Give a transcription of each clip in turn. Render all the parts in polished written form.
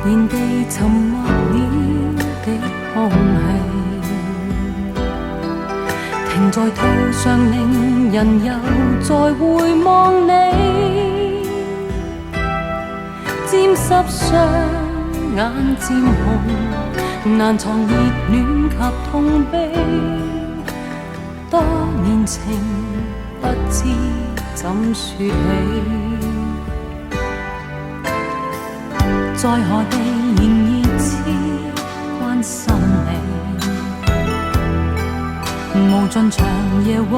然地沉默了的空氣，停在途上令人又再回望你，沾濕雙眼漸紅，難藏熱戀及痛悲，多年情不知怎說起，在何地仍熱切關心你，無盡長夜為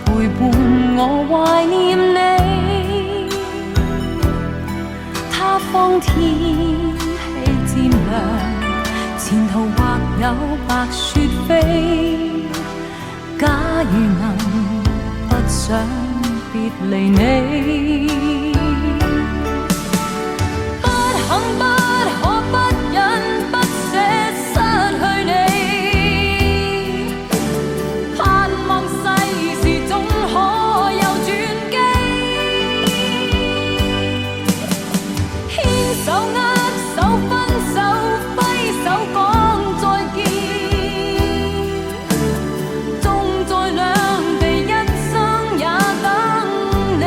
陪伴我懷念你，他方天氣漸涼，前途或有白雪飛，假如能不想別離你，不肯不可不忍不捨失去你，盼望世事總可有轉機，牽手握手分手揮手講再見，縱在兩地一生也等你。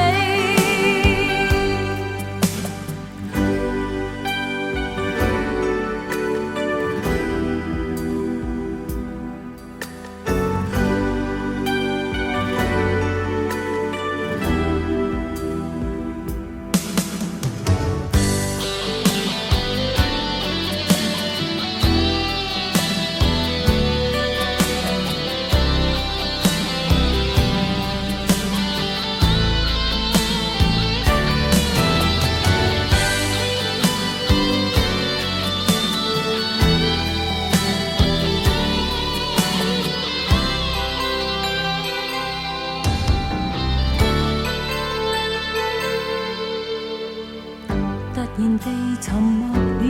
突然地沉默了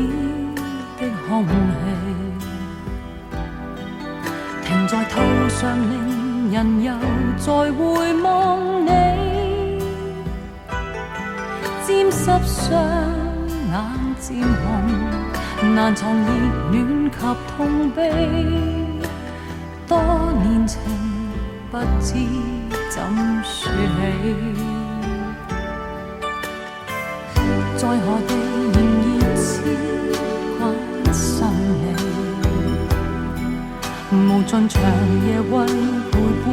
的空氣，停在途上令人又再回望你，沾濕雙眼漸紅，難藏熱戀及痛悲，多年情不知怎說起，在何地仍熱切關心你，無盡長夜為陪伴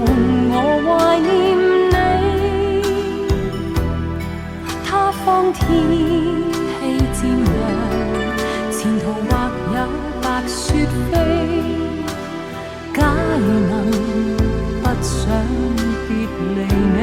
我懷念你，他方天氣漸涼，前途或有白雪飛，假如能不想別離你，